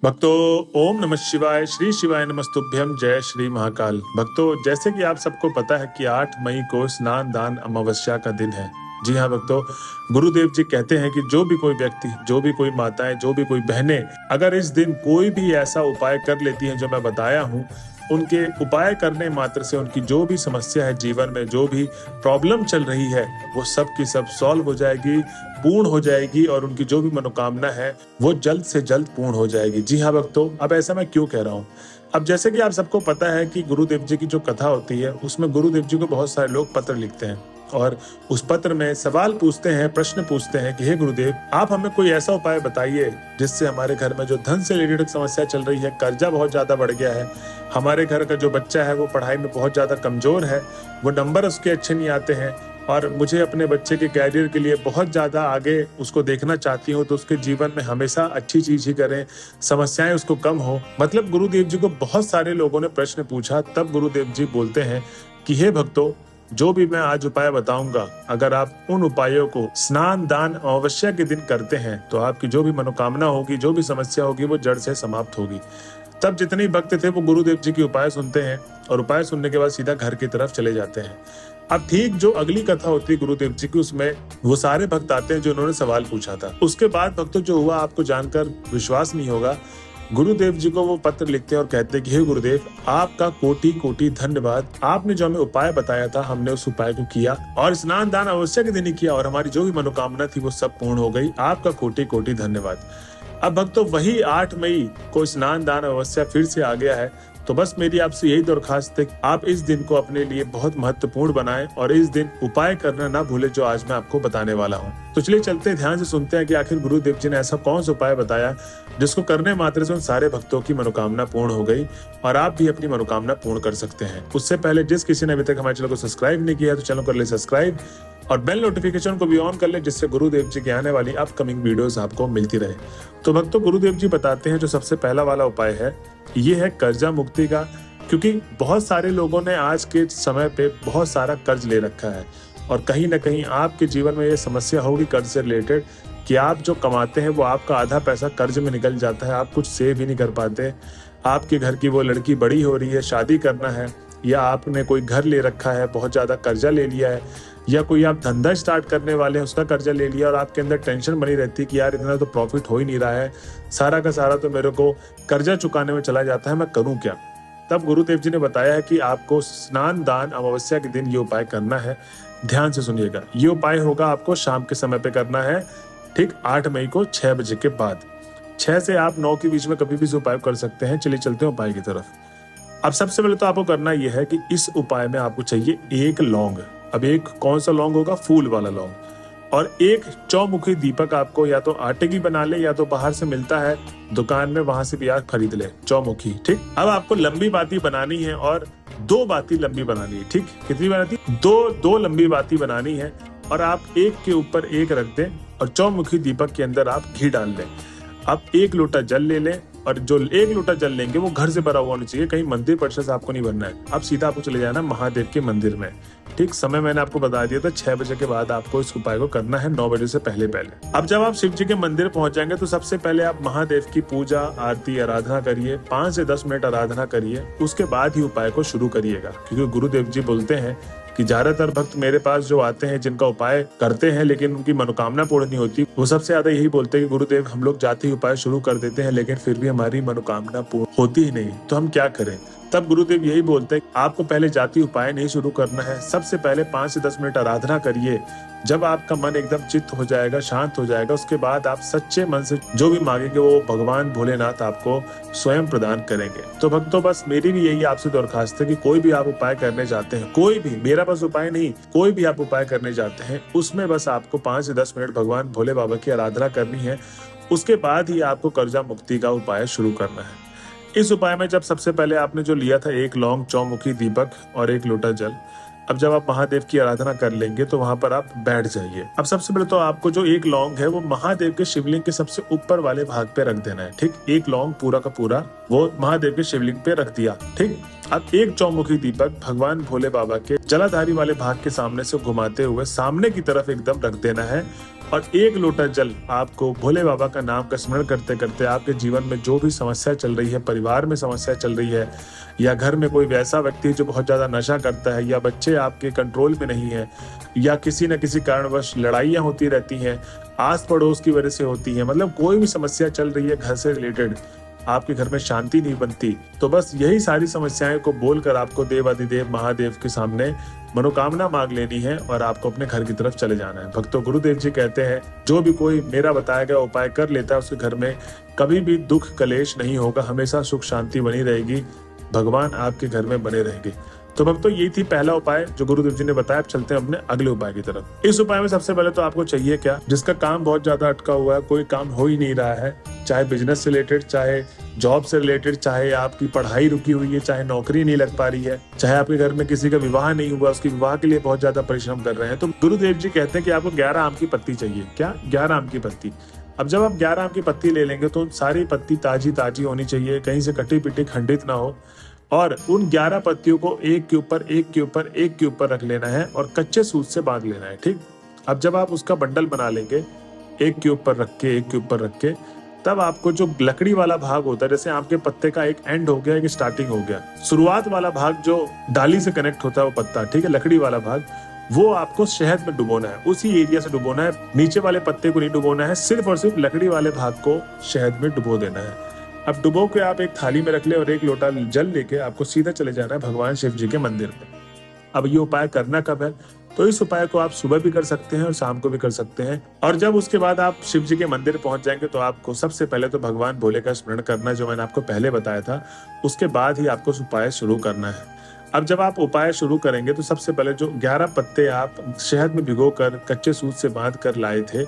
भक्तों, ओम नमः शिवाय, श्री शिवाय नमस्तुभ्यम, जय श्री महाकाल। भक्तों, जैसे कि आप सबको पता है कि 8 मई को स्नान दान अमावस्या का दिन है। जी हाँ भक्तों, गुरुदेव जी कहते हैं कि जो भी कोई व्यक्ति, जो भी कोई माताएं, जो भी कोई बहनें अगर इस दिन कोई भी ऐसा उपाय कर लेती हैं जो मैं बताया हूँ, उनके उपाय करने मात्र से उनकी जो भी समस्या है जीवन में, जो भी प्रॉब्लम चल रही है, वो सब की सब सॉल्व हो जाएगी, पूर्ण हो जाएगी और उनकी जो भी मनोकामना है वो जल्द से जल्द पूर्ण हो जाएगी। जी हाँ भक्तों, अब ऐसा मैं क्यों कह रहा हूँ? अब जैसे कि आप सबको पता है कि गुरुदेव जी की जो कथा होती है उसमें गुरुदेव जी को बहुत सारे लोग पत्र लिखते हैं और उस पत्र में सवाल पूछते हैं, प्रश्न पूछते हैं कि हे गुरुदेव, आप हमें कोई ऐसा उपाय बताइए जिससे हमारे घर में जो धन से रिलेटेड समस्या चल रही है, कर्जा बहुत ज्यादा बढ़ गया है, हमारे घर का जो बच्चा है वो पढ़ाई में बहुत ज्यादा कमजोर है, वो नंबर उसके अच्छे नहीं आते हैं और मुझे अपने बच्चे के कैरियर के लिए बहुत ज्यादा आगे उसको देखना चाहती हूँ, तो उसके जीवन में हमेशा अच्छी चीज ही करें, समस्याएं उसको कम हो। मतलब गुरुदेव जी को बहुत सारे लोगों ने प्रश्न पूछा, तब गुरुदेव जी बोलते हैं कि हे भक्तों, जो भी मैं आज उपाय बताऊंगा, अगर आप उन उपायों को स्नान दान अमावस्या के दिन करते हैं तो आपकी जो भी मनोकामना होगी, जो भी समस्या होगी, वो जड़ से समाप्त होगी। तब जितने भक्त थे वो गुरुदेव जी की उपाय सुनते हैं और उपाय सुनने के बाद सीधा घर की तरफ चले जाते हैं। अब ठीक जो अगली कथा होती है गुरुदेव जी की, उसमें वो सारे भक्त आते हैं जो उन्होंने सवाल पूछा था। उसके बाद भक्तों जो हुआ, आपको जानकर विश्वास नहीं होगा, गुरुदेव जी को वो पत्र लिखते हैं और कहते हैं कि हे गुरुदेव, आपका कोटि कोटि धन्यवाद। आपने जो हमें उपाय बताया था, हमने उस उपाय को किया और स्नान दान अवश्य के दिन ही किया और हमारी जो भी मनोकामना थी वो सब पूर्ण हो गई। आपका कोटि कोटि धन्यवाद। अब भक्तों, वही 8 मई को स्नान दान अवश्य फिर से आ गया है, तो बस मेरी आपसे यही दरखास्त है कि आप इस दिन को अपने लिए बहुत महत्वपूर्ण बनाएं और इस दिन उपाय करना ना भूले जो आज मैं आपको बताने वाला हूं। तो चलिए चलते हैं, ध्यान से सुनते हैं कि आखिर गुरुदेव जी ने ऐसा कौन सा उपाय बताया जिसको करने मात्र से उन सारे भक्तों की मनोकामना पूर्ण हो गई और आप भी अपनी मनोकामना पूर्ण कर सकते हैं। उससे पहले जिस किसी ने अभी तक हमारे चैनल को सब्सक्राइब नहीं किया तो चैनल कर ले सब्सक्राइब और बेल नोटिफिकेशन को भी ऑन कर ले, जिससे गुरुदेव जी की आने वाली अपकमिंग वीडियोस आपको मिलती रहे। तो भक्तों, गुरुदेव जी बताते हैं जो सबसे पहला वाला उपाय है, ये है कर्जा मुक्ति का। क्योंकि बहुत सारे लोगों ने आज के समय पे बहुत सारा कर्ज ले रखा है और कहीं ना कहीं आपके जीवन में ये समस्या होगी कर्ज से रिलेटेड कि आप जो कमाते हैं वो आपका आधा पैसा कर्ज में निकल जाता है, आप कुछ सेव ही नहीं कर पाते। आपके घर की वो लड़की बड़ी हो रही है, शादी करना है, या आपने कोई घर ले रखा है, बहुत ज्यादा कर्जा ले लिया है, या कोई आप धंधा स्टार्ट करने वाले हैं, उसका कर्जा ले लिया और आपके अंदर टेंशन बनी रहती है कि यार इतना तो प्रॉफिट हो ही नहीं रहा है, सारा का सारा तो मेरे को कर्जा चुकाने में चला जाता है, मैं करूं क्या? तब गुरुदेव जी ने बताया है कि आपको स्नान दान अमावस्या के दिन ये उपाय करना है। ध्यान से सुनिएगा, ये उपाय होगा आपको शाम के समय पे करना है, ठीक 8 मई को 6 बजे के बाद। 6 से आप 9 के बीच में कभी भी इस उपाय कर सकते हैं। चलिए चलते हैं उपाय की तरफ। अब सबसे पहले तो आपको करना यह है कि इस उपाय में आपको चाहिए एक लौंग। अब एक कौन सा लौंग होगा? फूल वाला लौंग। और एक चौमुखी दीपक आपको या तो आटे की बना ले या तो बाहर से मिलता है दुकान में, वहां से भी आप खरीद ले, चौमुखी। ठीक, अब आपको लंबी बाती बनानी है और 2 बाती लंबी बनानी है। ठीक, कितनी बनाती? 2 लंबी बाती बनानी है और आप एक के ऊपर एक रख दें और चौमुखी दीपक के अंदर आप घी डाल लें। अब 1 लोटा जल ले लें और जो 1 लोटा जल लेंगे वो घर से भरा हुआ होना चाहिए, कहीं मंदिर परिसर से आपको नहीं भरना है। अब सीधा आपको चले जाना महादेव के मंदिर में। ठीक, समय मैंने आपको बता दिया था, 6 बजे के बाद आपको इस उपाय को करना है, 9 बजे से पहले पहले। अब जब आप शिव जी के मंदिर पहुंच जाएंगे तो सबसे पहले आप महादेव की पूजा आरती आराधना करिए, 5 से 10 मिनट आराधना करिए, उसके बाद ही उपाय को शुरू करिएगा। क्योंकि गुरुदेव जी बोलते हैं कि ज्यादातर भक्त मेरे पास जो आते हैं, जिनका उपाय करते हैं लेकिन उनकी मनोकामना पूर्ण नहीं होती, वो सबसे ज्यादा यही बोलते हैं कि गुरुदेव, हम लोग जाते ही उपाय शुरू कर देते हैं लेकिन फिर भी हमारी मनोकामना पूर्ण होती ही नहीं, तो हम क्या करें? तब गुरुदेव यही बोलते हैं आपको पहले जाति उपाय नहीं शुरू करना है, सबसे पहले 5 से 10 मिनट आराधना करिए। जब आपका मन एकदम चित्त हो जाएगा, शांत हो जाएगा, उसके बाद आप सच्चे मन से जो भी मांगेंगे वो भगवान भोलेनाथ आपको स्वयं प्रदान करेंगे। तो भक्तों, बस मेरी भी यही आपसे दरखास्त है कि कोई भी आप उपाय करने जाते हैं, कोई भी, मेरा बस उपाय नहीं, कोई भी आप उपाय करने जाते हैं, उसमें बस आपको 5 से 10 मिनट भगवान भोले बाबा की आराधना करनी है। उसके बाद ही आपको कर्जा मुक्ति का उपाय शुरू करना है। इस उपाय में जब सबसे पहले आपने जो लिया था 1 लौंग, चौमुखी दीपक और 1 लोटा जल, अब जब आप महादेव की आराधना कर लेंगे तो वहां पर आप बैठ जाइए। अब सबसे पहले तो आपको जो 1 लौंग है वो महादेव के शिवलिंग के सबसे ऊपर वाले भाग पे रख देना है। ठीक, 1 लौंग पूरा का पूरा वो महादेव के शिवलिंग पे रख दिया। ठीक, अब 1 चौमुखी दीपक भगवान भोले बाबा के जलाधारी वाले भाग के सामने से घुमाते हुए सामने की तरफ एकदम रख देना है और एक लोटा जल आपको भोले बाबा का नाम का स्मरण करते करते आपके जीवन में जो भी समस्या चल रही है, परिवार में समस्या चल रही है, या घर में कोई वैसा व्यक्ति जो बहुत ज्यादा नशा करता है, या बच्चे आपके कंट्रोल में नहीं है, या किसी न किसी कारणवश लड़ाइयां होती रहती हैं, आस पड़ोस की वजह से होती है, मतलब कोई भी समस्या चल रही है घर से रिलेटेड, आपके घर में शांति नहीं बनती, तो बस यही सारी समस्याएं को बोलकर आपको देवाधिदेव महादेव के सामने मनोकामना मांग लेनी है और आपको अपने घर की तरफ चले जाना है। भक्तों, गुरुदेव जी कहते हैं जो भी कोई मेरा बताया गया उपाय कर लेता है उसके घर में कभी भी दुख कलेश नहीं होगा, हमेशा सुख शांति बनी रहेगी, भगवान आपके घर में बने रहेंगे। तो भक्तों, ये थी पहला उपाय जो गुरुदेव जी ने बताया। अब चलते हैं अपने अगले उपाय की तरफ। इस उपाय में सबसे पहले तो आपको चाहिए क्या, जिसका काम बहुत ज्यादा अटका हुआ है, कोई काम हो ही नहीं रहा है, चाहे बिजनेस से रिलेटेड, चाहे जॉब से रिलेटेड, चाहे आपकी पढ़ाई रुकी हुई है, चाहे नौकरी नहीं लग पा रही है, चाहे आपके घर में किसी का विवाह नहीं हुआ, उसके विवाह के लिए बहुत ज्यादा परिश्रम कर रहे हैं, तो गुरुदेव जी कहते हैं कि आपको 11 आम की पत्ती चाहिए। क्या? 11 आम की पत्ती। अब जब आप 11 आम की पत्ती ले लेंगे तो सारी पत्ती ताजी ताजी होनी चाहिए, कहीं से कटी पिटी खंडित ना हो, और उन 11 पत्तियों को एक के ऊपर एक के ऊपर एक के ऊपर रख लेना है और कच्चे सूत से बांध लेना है। ठीक। अब जब आप उसका बंडल बना लेंगे, एक के ऊपर रख के एक के ऊपर रख के, तब आपको जो लकड़ी वाला भाग होता है, जैसे आम के पत्ते का एक एंड हो गया, एक स्टार्टिंग हो गया, शुरुआत वाला भाग जो डाली से कनेक्ट होता है वो पत्ता, ठीक है, लकड़ी वाला भाग, वो आपको शहद में डुबोना है, उसी एरिया से डुबोना है, नीचे वाले पत्ते को नहीं डुबोना है, सिर्फ और सिर्फ लकड़ी वाले भाग को शहद में डुबो देना है। अब डुबो के आप एक थाली में रख ले और एक लोटा जल लेके आपको सीधा चले जाना है भगवान शिव जी के मंदिर में। अब ये उपाय करना कब है? तो इस उपाय को आप सुबह भी कर सकते हैं और शाम को भी कर सकते हैं। और जब उसके बाद आप शिव जी के मंदिर पहुंच जाएंगे तो आपको सबसे पहले तो भगवान भोले का स्मरण करना, जो मैंने आपको पहले बताया था, उसके बाद ही आपको उपाय शुरू करना है। अब जब आप उपाय शुरू करेंगे तो सबसे पहले जो 11 पत्ते आप शहद में भिगोकर कच्चे सूत से बांध कर लाए थे,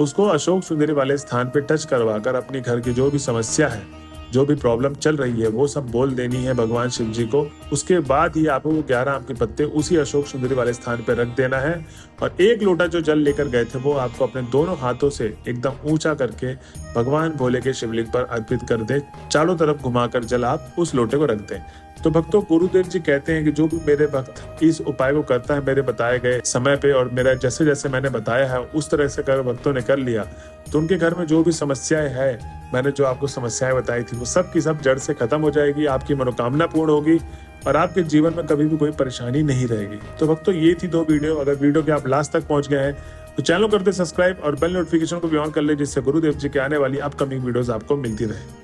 उसको अशोक सुंदरी वाले स्थान पे टच करवाकर अपनी घर की जो भी समस्या है, जो भी प्रॉब्लम चल रही है, वो सब बोल देनी है भगवान शिव जी को। उसके बाद ही आपको 11 आम के पत्ते उसी अशोक सुंदरी वाले स्थान पे रख देना है और एक लोटा जो जल लेकर गए थे वो आपको अपने दोनों हाथों से एकदम ऊंचा करके भगवान भोले के शिवलिंग पर अर्पित कर दे। चारों तरफ घुमाकर जल आप उस लोटे को रख दें। तो भक्तों, गुरुदेव जी कहते हैं कि जो भी मेरे भक्त इस उपाय को करता है मेरे बताए गए समय पे, और मेरा जैसे जैसे मैंने बताया है उस तरह से कर भक्तों ने कर लिया, तो उनके घर में जो भी समस्याएं है, मैंने जो आपको समस्याएं बताई थी, वो सब की सब जड़ से खत्म हो जाएगी, आपकी मनोकामना पूर्ण होगी और आपके जीवन में कभी भी कोई परेशानी नहीं रहेगी। तो भक्तों, ये थी 2 वीडियो। अगर वीडियो के आप लास्ट तक पहुंच गए हैं तो चैनल को कर दे सब्सक्राइब और बेल नोटिफिकेशन को भी ऑन कर ले, जिससे गुरुदेव जी के आने वाली अपकमिंग वीडियोस आपको मिलती रहे।